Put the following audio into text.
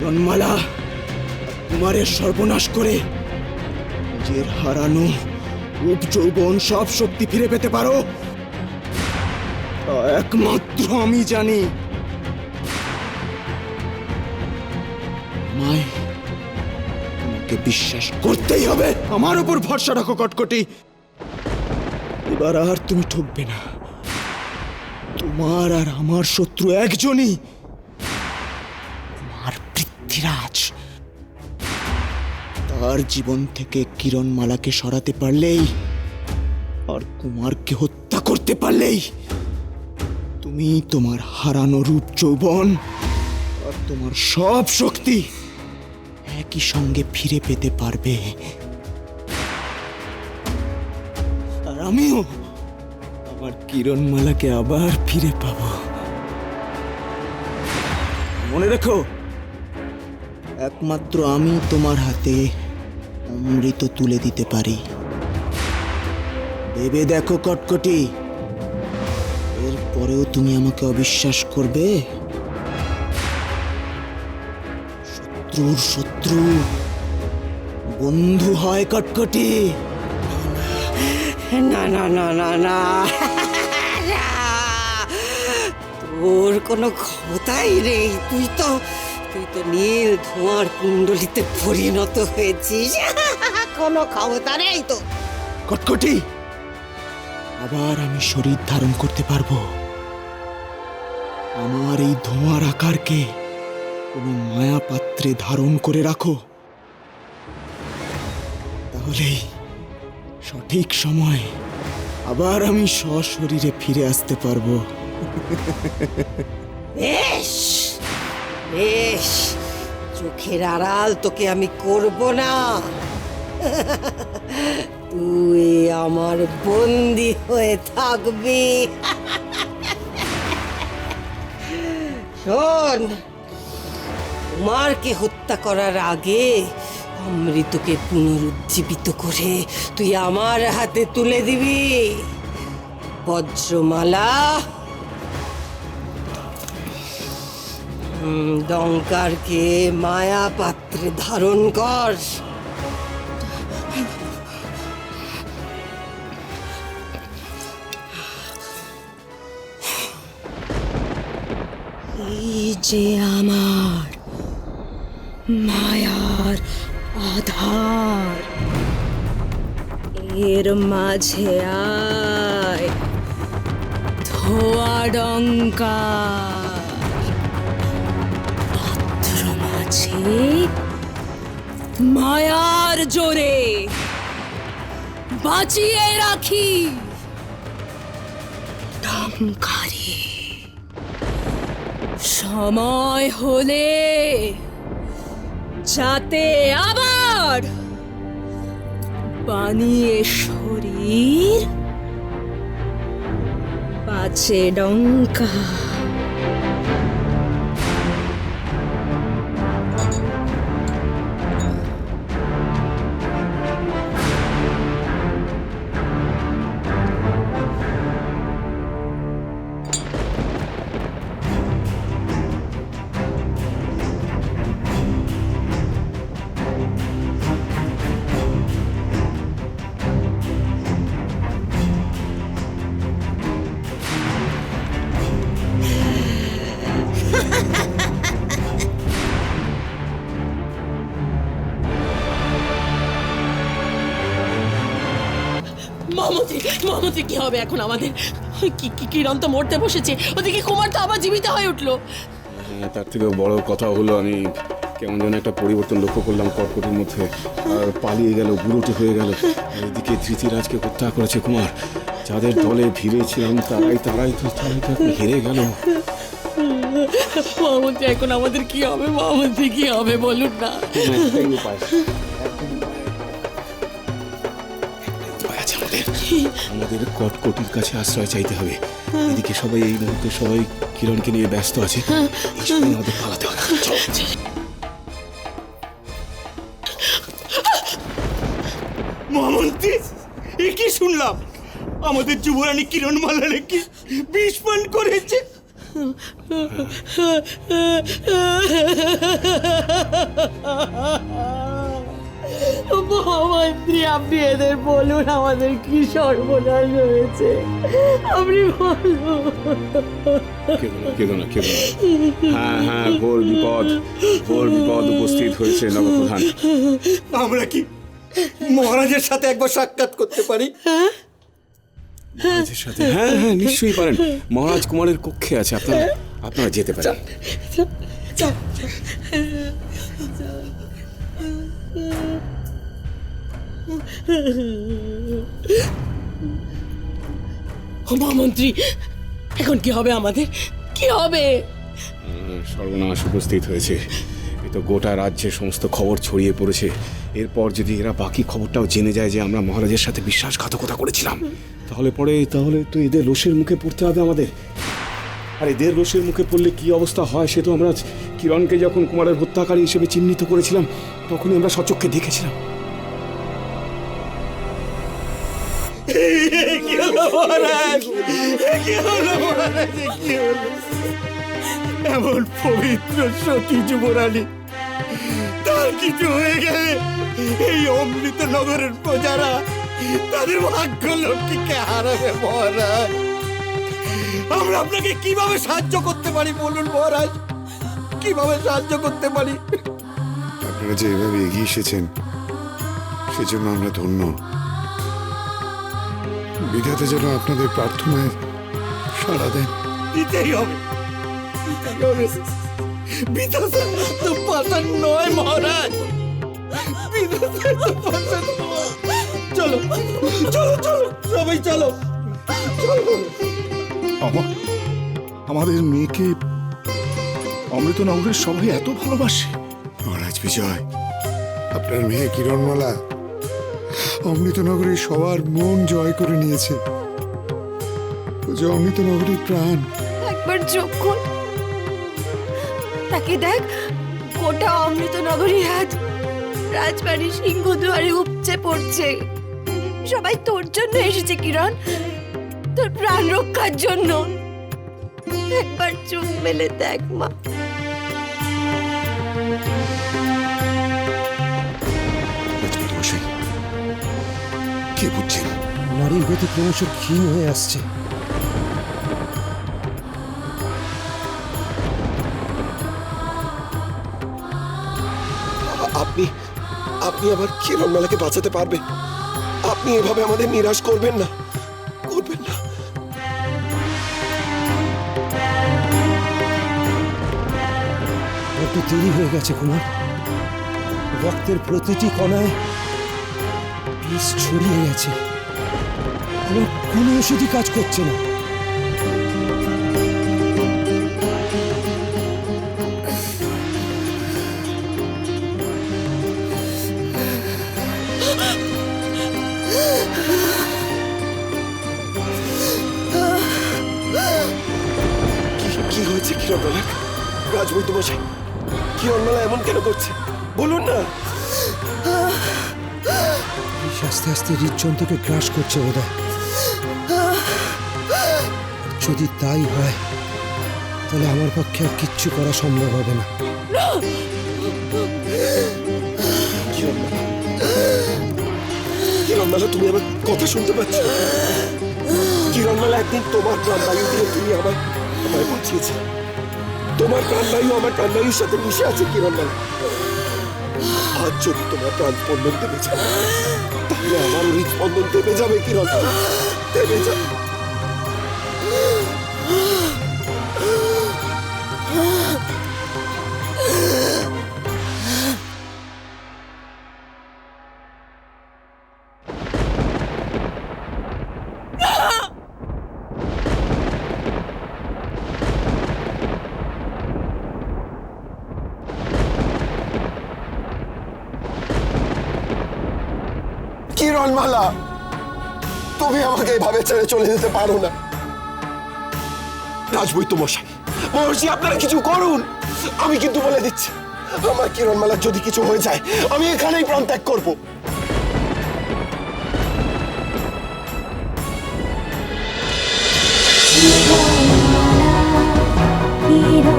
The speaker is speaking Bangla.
কিরণমালা কুমারের সর্বনাশ করে নিজের হারানো রূপ যৌবন সব শক্তি ফিরে পেতে পারো, তা একমাত্র আমি জানি। আমায় তোমাকে বিশ্বাস করতেই হবে। আমার উপর ভরসা রাখো কটকটি। এবার আর তুমি ঠকবে না। তোমার আর আমার শত্রু একজনই, কুমার পৃথ্বীরাজ। তার জীবন থেকে কিরণমালাকে সরাতে পারলেই, আর কুমারকে হত্যা করতে পারলেই তুমি তোমার হারানো রূপ যৌবন আর তোমার সব শক্তি একই সঙ্গে ফিরে পেতে পারবে। আর আমিও আমার কিরণমালাকে আবার ফিরে পাব। মনে রেখো, একমাত্র আমি তোমার হাতে অমৃত তুলে দিতে পারি। ভেবে দেখো কটকটি, এরপরেও তুমি আমাকে অবিশ্বাস করবে? শত্রুর শত্রু বন্ধু হয় কটকটি। না না না না না, তোর কোনো ক্ষমতাই নেই। তুই তো নীল ধোঁয়ার কুণ্ডলিতে পরিণত হয়েছিস। কোনো ক্ষমতা নেই তো। কটকটি, আবার আমি শরীর ধারণ করতে পারবো। আমার এই ধোঁয়ার আকারকে কোনো মায়া পাত্রে ধারণ করে রাখো, তাহলেই সঠিক সময় আবার আমি সশরীরে ফিরে আসতে পারবো। বেশ বেশ, চোখের আড়াল তোকে আমি করব না। তুই আমার বন্দি হয়ে থাকবি। শোন, কুমারকে হত্যা করার আগে অমৃতকে পুনরুজ্জীবিত করে তুই আমার হাতে তুলে দিবি। বজ্রমালা, ডঙ্কারকে মায়া পাত্রে ধারণ কর। এই যে আমার মায়ার আধার, এর মাঝে আয় ধোয়া ডঙ্কার। পাত্র মাঝে মায়ার জোরে বাঁচিয়ে রাখি ডঙ্কারে। সময় হলে যাতে আবার বানিয়ে শরীর বাজে ডঙ্কা। মহামন্ত্রী, কি হবে এখন আমাদের? কিরণ তো মরতে বসেছে, ওদিকে কুমার তো আবার জীবিত হয়ে উঠলো। তার থেকেও বড় কথা হলো, আমি কেমন যেন একটা পরিবর্তন লক্ষ্য করলাম কটকটির মধ্যে। আর পালিয়ে গেল, বুড়োটে হয়ে গেল। এদিকে ধৃতিরাজকে হত্যা করেছে কুমার। যাদের দলে ভিড়েছিলাম তারাই তো হেরে গেল। মহামন্ত্রী, এখন আমাদের কি হবে? মহামন্ত্রী, কি হবে বলুন না। আমাদের কটকটির কাছে আশ্রয় চাইতে হবে। এদিকে সবাই এই মুহূর্তে সবাই কিরণকে নিয়ে ব্যস্ত আছে। আমাদের পালাতে হবে। মহামন্ত্রী, এ কি শুনলাম? আমাদের যুবরানী কিরণমালা নাকি বিষ পান করেছে। আপনি এদের বলুন আমাদের কি সর্বনাশ হয়েছে, আপনি বলুন। কেঁদো না। হ্যাঁ হ্যাঁ, ঘোর বিপদ উপস্থিত হয়েছে নবপ্রধান। আমরা কি মহারাজের সাথে একবার সাক্ষাৎ করতে পারি? মহারাজের সাথে? হ্যাঁ হ্যাঁ, নিশ্চয়ই পারেন। মহারাজ কুমারের কক্ষে আছে, আপনারা যেতে পারেন। মহামন্ত্রী, এখন কি হবে আমাদের, কি হবে? সর্বনাশ উপস্থিত হয়েছে। এ তো গোটা রাজ্যে সমস্ত খবর ছড়িয়ে পড়েছে। এরপর যদি এরা বাকি খবরটাও জেনে যায় যে আমরা মহারাজের সাথে বিশ্বাসঘাতকতা করেছিলাম, তাহলে তো এদের রোষের মুখে পড়তে হবে আমাদের। আর এদের রোষের মুখে পড়লে কি অবস্থা হয় সে তো আমরা কিরণকে যখন কুমারের হত্যাকারী হিসেবে চিহ্নিত করেছিলাম তখনই আমরা সচক্ষে দেখেছিলাম। কি হলো মহারাজ? কি হলো মহারাজ? কি হলো? এমন পবিত্র সতী যুবরানী, তার কিছু হয়ে গেলে এই অমৃত নগরের প্রজারা তাদের ভাগ্য লক্ষ্মীকে হারাবে মহারাজ। আমরা আপনাকে কিভাবে সাহায্য করতে পারি বলুন মহারাজ, কিভাবে সাহায্য করতে পারি? আপনারা যে এভাবে এগিয়ে এসেছেন সেজন্য আমরা ধন্য। বিধাতা যেন আপনাদের প্রার্থনায় সাড়া দেন। দিতেই হবে। বিধাতা তো পাষাণ নয় মহারাজ, বিধাতা তো পাষাণ নয়। চলো সবাই চলো। আমাদের মেয়েকে অমৃতনগরের সবাই এত ভালোবাসে। মহারাজ বিজয়, আপনার মেয়ে কিরণমালা অমৃতনগরের সবার মন জয় করে নিয়েছে। ও যে অমৃতনগরের প্রাণ। একবার চোখ খোল, তাকে দেখ, গোটা অমৃতনগরী আজ রাজবাড়ির সিংহদুয়ারে উপচে পড়ছে। সবাই তোর জন্য এসেছে কিরণ, তোর প্রাণ রক্ষার জন্য। একবার চোখ মেলে দেখ মা। রাজপুতমশাই, কে বুঝছেন? নারীর গতি ক্রমশ ক্ষীণ হয়ে আসছে। আপনি আবার কিরণমালাকে বাঁচাতে পারবেন? আপনি এভাবে আমাদের নিরাশ করবেন না। বড্ড দেরি হয়ে গেছে কুমার। রক্তের প্রতিটি কণায় বিষ ছড়িয়ে গেছে। আমার কোনো ওষুধই কাজ করছে না। কি হয়েছে কিরণমালা? রাজবৈদ্যমশাই, কিরণমালা এমন কেন করছে বলুন না। বিষ আস্তে আস্তে হৃদযন্ত্রকে গ্রাস করছে বোধহয়। যদি তাই হয় তাহলে আমার পক্ষে আর কিচ্ছু করা সম্ভব হবে না। কিরণমালা, তুমি আমার কথা শুনতে পাচ্ছ? কিরণমালা, একদিন তোমার প্রাণবায়ু দিয়ে তুমি আমায় বাঁচিয়েছে। তোমার প্রাণবায়ু আমার প্রাণবায়ুর সাথে মিশে আছে কিরণমালা। আজ যদি তোমার প্রাণ স্পন্দন থেমে যায় তাহলে আমারও হৃদস্পন্দন থেমে যাবে কিরণমালা, থেমে যাবে। কিরণমালা, তুমি আমাকে এভাবে ছেড়ে চলে যেতে পারো না। রাজবৈদ্যমশাই, মহর্ষি, আপনারা কিছু করুন। আমি কিন্তু বলে দিচ্ছি, আমার কিরণমালার যদি কিছু হয়ে যায় আমি এখানেই প্রাণ ত্যাগ করবো। Hero.